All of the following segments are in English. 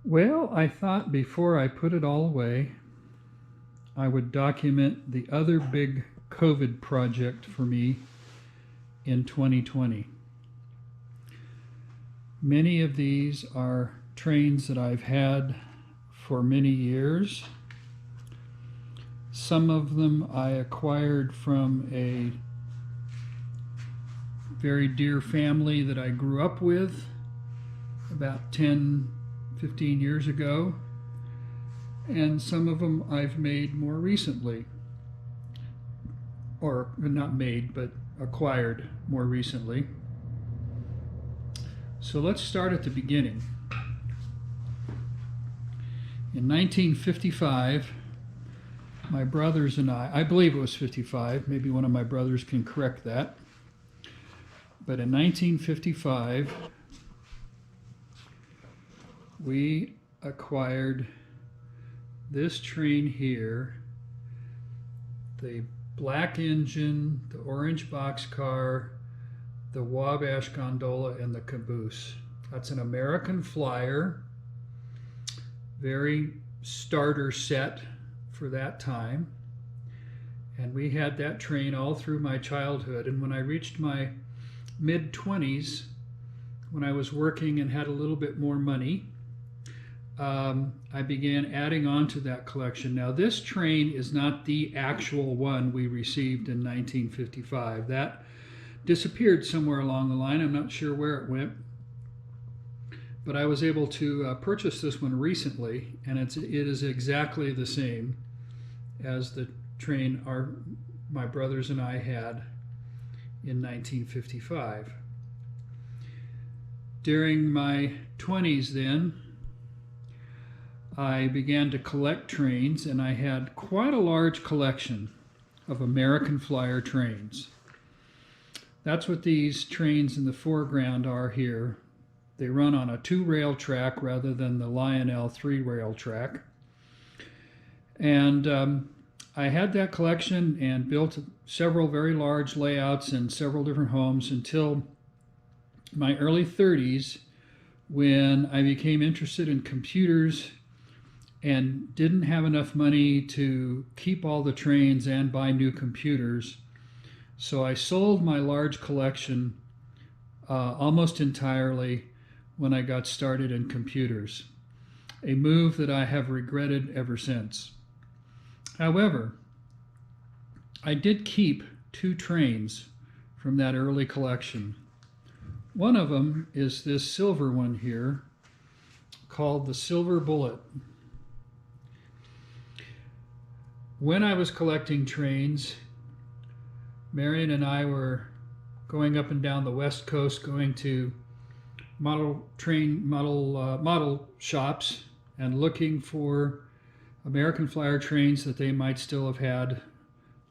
Well, I thought before I put it all away, I would document the other big COVID project for me in 2020. Many of these are trains that I've had for many years. Some of them I acquired from a very dear family that I grew up with about 10, 15 years ago. And some of them I've made more recently, or not made, but acquired more recently. So let's start at the beginning. In 1955, my brothers and I believe it was 55, maybe one of my brothers can correct that, but in 1955, we acquired this train here, the black engine, the orange boxcar, the Wabash gondola, and the caboose. That's an American Flyer, very starter set for that time. And we had that train all through my childhood. And when I reached my mid-20s, when I was working and had a little bit more money, I began adding on to that collection. Now, this train is not the actual one we received in 1955. That disappeared somewhere along the line. I'm not sure where it went. But I was able to purchase this one recently, and it is exactly the same as the train my brothers and I had in 1955. During my 20s then, I began to collect trains, and I had quite a large collection of American Flyer trains. That's what these trains in the foreground are here. They run on a 2-rail track rather than the Lionel 3-rail track. And I had that collection and built several very large layouts in several different homes until my early 30s, when I became interested in computers and didn't have enough money to keep all the trains and buy new computers. So I sold my large collection almost entirely when I got started in computers, a move that I have regretted ever since. However, I did keep 2 trains from that early collection. One of them is this silver one here called the Silver Bullet. When I was collecting trains, Marion and I were going up and down the West Coast, going to model shops and looking for American Flyer trains that they might still have had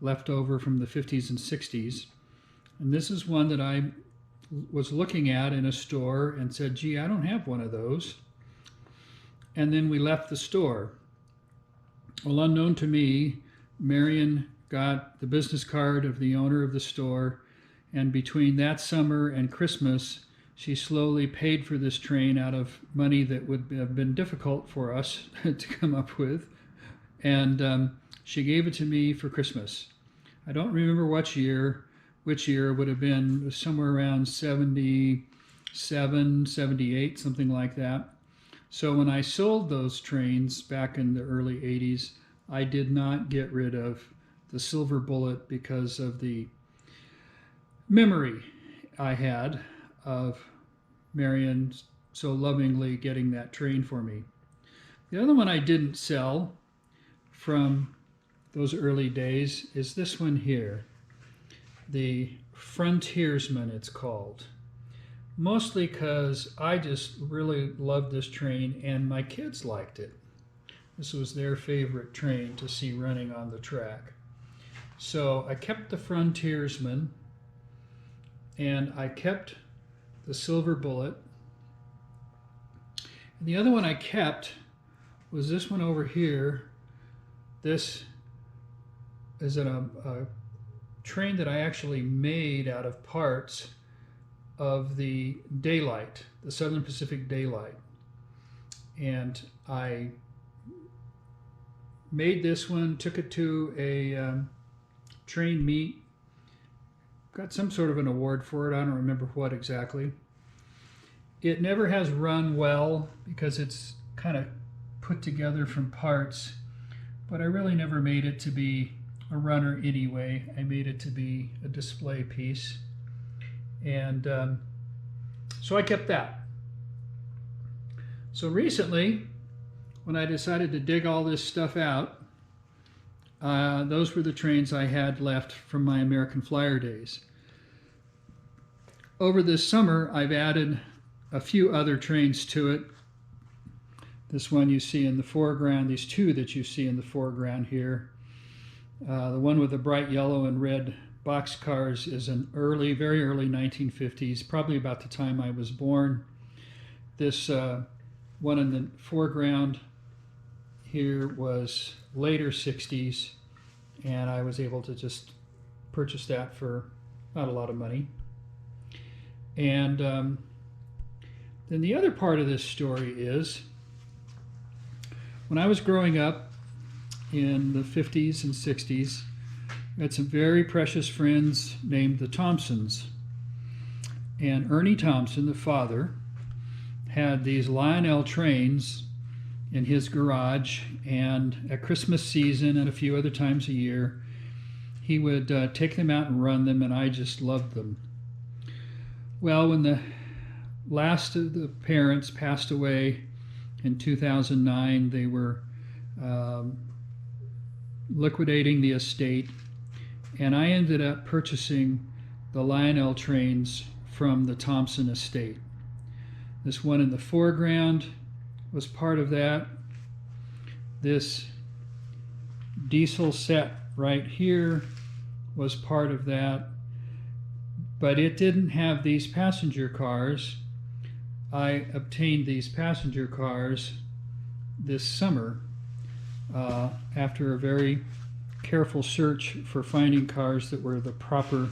left over from the 50s and 60s. And this is one that I was looking at in a store and said, gee, I don't have one of those. And then we left the store. Well, unknown to me, Marion got the business card of the owner of the store, and between that summer and Christmas, she slowly paid for this train out of money that would have been difficult for us to come up with, and she gave it to me for Christmas. I don't remember which year it would have been, somewhere around 77, 78, something like that. So when I sold those trains back in the early 80s, I did not get rid of the Silver Bullet because of the memory I had of Marion so lovingly getting that train for me. The other one I didn't sell from those early days is this one here, the Frontiersman it's called. Mostly because I just really loved this train and my kids liked it. This was their favorite train to see running on the track. So I kept the Frontiersman and I kept the Silver Bullet. And the other one I kept was this one over here. This is a train that I actually made out of parts of the Daylight, the Southern Pacific Daylight. And I made this one, took it to a train meet, got some sort of an award for it. I don't remember what exactly. It never has run well because it's kind of put together from parts, but I really never made it to be a runner anyway. I made it to be a display piece. And so I kept that. So recently, when I decided to dig all this stuff out, those were the trains I had left from my American Flyer days. Over this summer, I've added a few other trains to it. This one you see in the foreground, these two that you see in the foreground here. The one with the bright yellow and red boxcars is an early, very early 1950s, probably about the time I was born. This one in the foreground here was later 60s, and I was able to just purchase that for not a lot of money. And then the other part of this story is when I was growing up in the 50s and 60s, I had some very precious friends named the Thompsons. And Ernie Thompson, the father, had these Lionel trains in his garage, and at Christmas season and a few other times a year, he would take them out and run them, and I just loved them. Well, when the last of the parents passed away in 2009, they were liquidating the estate, and I ended up purchasing the Lionel trains from the Thompson estate. This one in the foreground was part of that. This diesel set right here was part of that, but it didn't have these passenger cars. I obtained these passenger cars this summer after a very careful search for finding cars that were the proper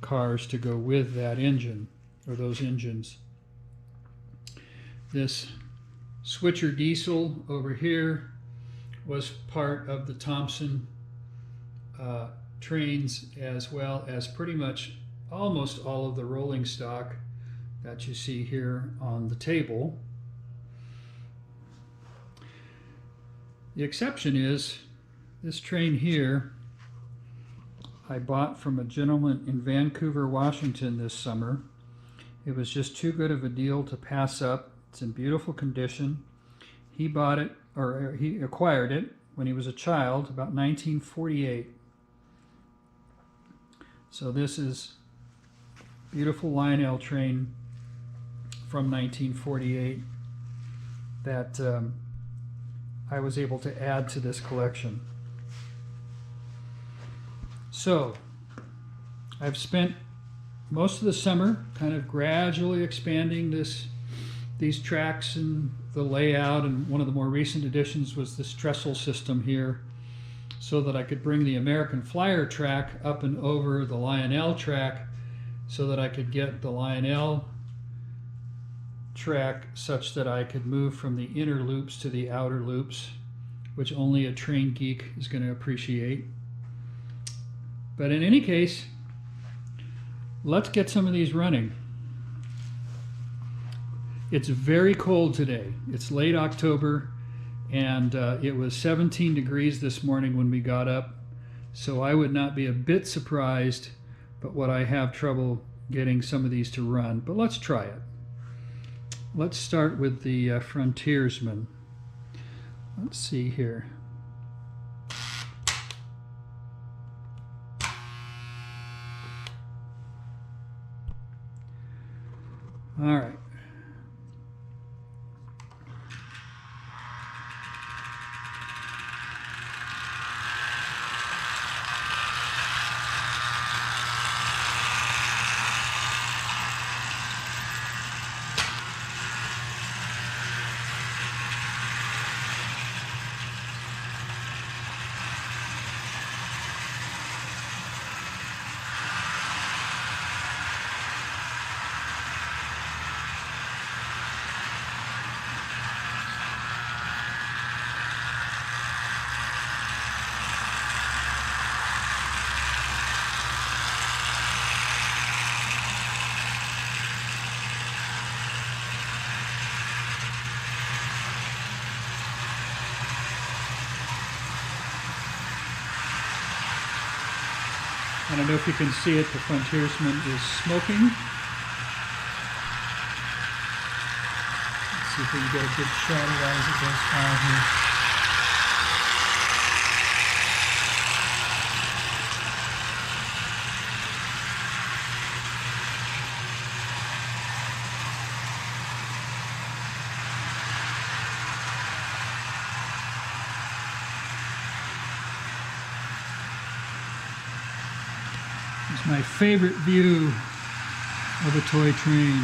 cars to go with that engine or those engines. This switcher diesel over here was part of the Thompson trains, as well as pretty much almost all of the rolling stock that you see here on the table. The exception is this train here I bought from a gentleman in Vancouver, Washington this summer. It was just too good of a deal to pass up. It's in beautiful condition. He bought it, or he acquired it when he was a child, about 1948. So this is a beautiful Lionel train from 1948 that I was able to add to this collection. So I've spent most of the summer kind of gradually expanding these tracks and the layout, and one of the more recent additions was this trestle system here, so that I could bring the American Flyer track up and over the Lionel track, so that I could get the Lionel track such that I could move from the inner loops to the outer loops, which only a train geek is going to appreciate. But in any case, let's get some of these running. It's very cold today. It's late October, and it was 17 degrees this morning when we got up, so I would not be a bit surprised but what I have trouble getting some of these to run. But let's try it. Let's start with the Frontiersman. Let's see here. All right. I don't know if you can see it, the frontiersman is smoking. Let's see if we can get a good shot of that as it goes by here. It's my favorite view of a toy train.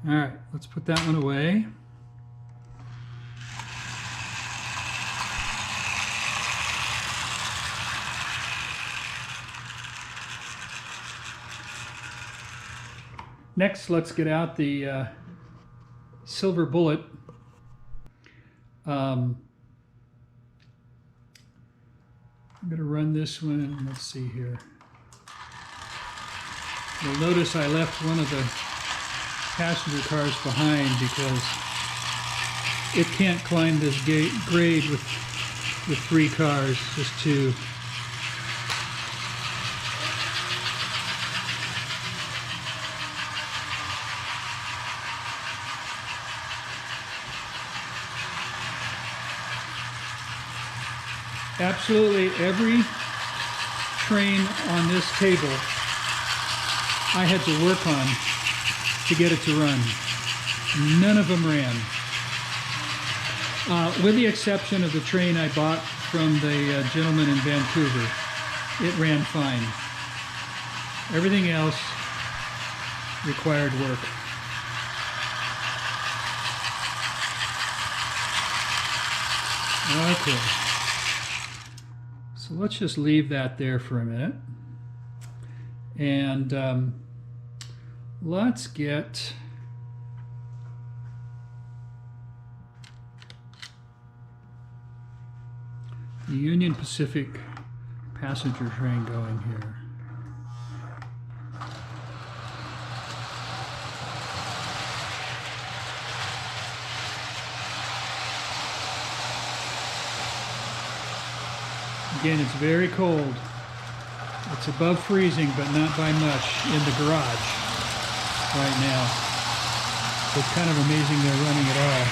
All right, let's put that one away. Next, let's get out the silver bullet. I'm going to run this one. Let's see here. You'll notice I left one of the passenger cars behind because it can't climb this grade with 3 cars, just 2. Absolutely every train on this table I had to work on to get it to run. None of them ran. With the exception of the train I bought from the gentleman in Vancouver. It ran fine. Everything else required work. Okay. So let's just leave that there for a minute. And let's get the Union Pacific passenger train going here. Again, it's very cold. It's above freezing, but not by much in the garage right now. So it's kind of amazing they're running at all.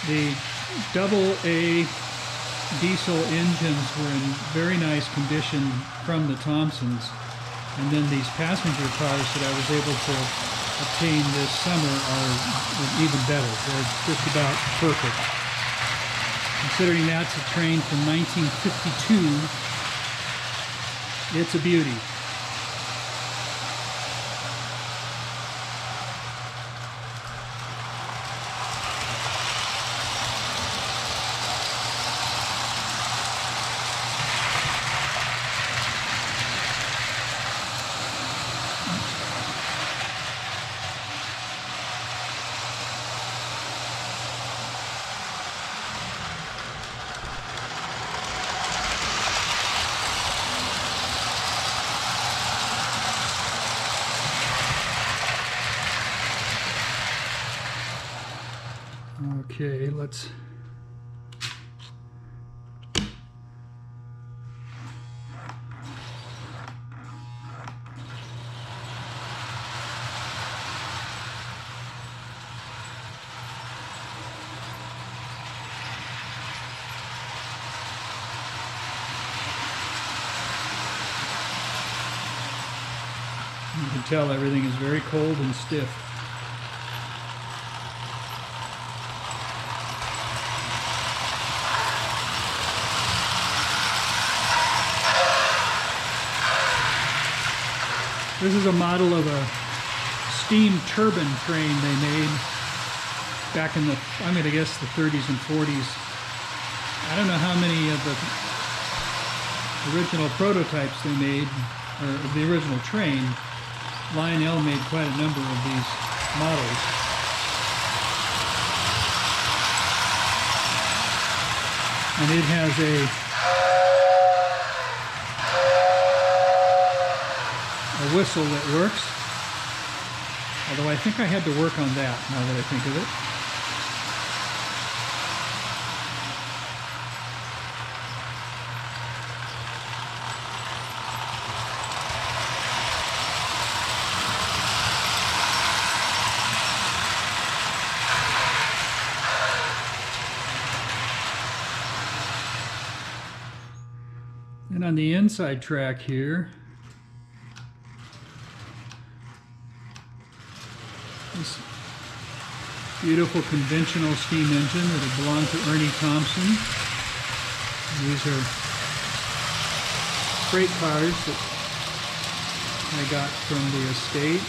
The AA diesel engines were in very nice condition from the Thompsons, and then these passenger cars that I was able to obtain this summer are even better. They're just about perfect. Considering that's a train from 1952, it's a beauty. Okay, let's you can tell everything is very cold and stiff. This is a model of a steam turbine train they made back in the, I'm going to guess, the 30s and 40s. I don't know how many of the original prototypes they made, or of the original train. Lionel made quite a number of these models. And it has a whistle that works. Although I think I had to work on that, now that I think of it. And on the inside track here, this beautiful conventional steam engine that had belonged to Ernie Thompson. These are freight cars that I got from the estate.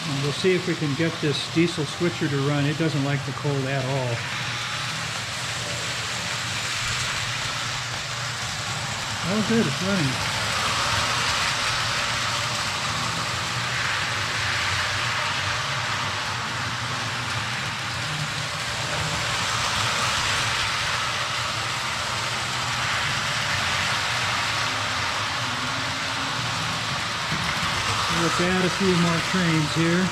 And we'll see if we can get this diesel switcher to run. It doesn't like the cold at all. Oh good, it's running. Let's add a few more trains here.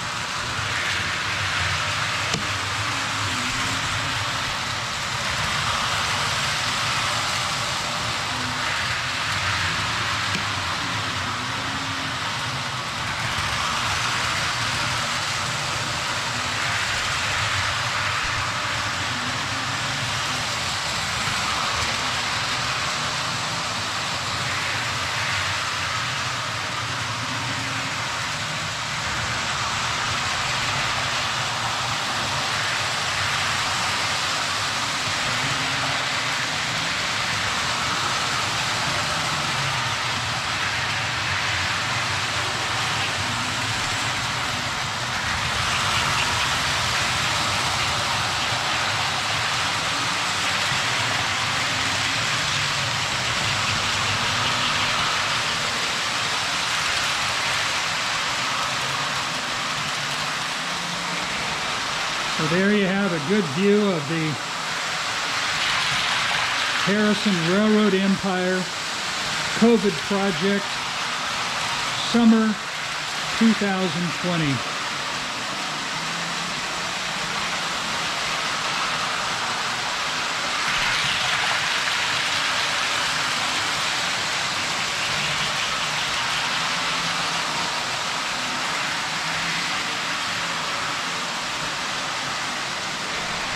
So there you have a good view of the Harrison Railroad Empire COVID project, summer 2020.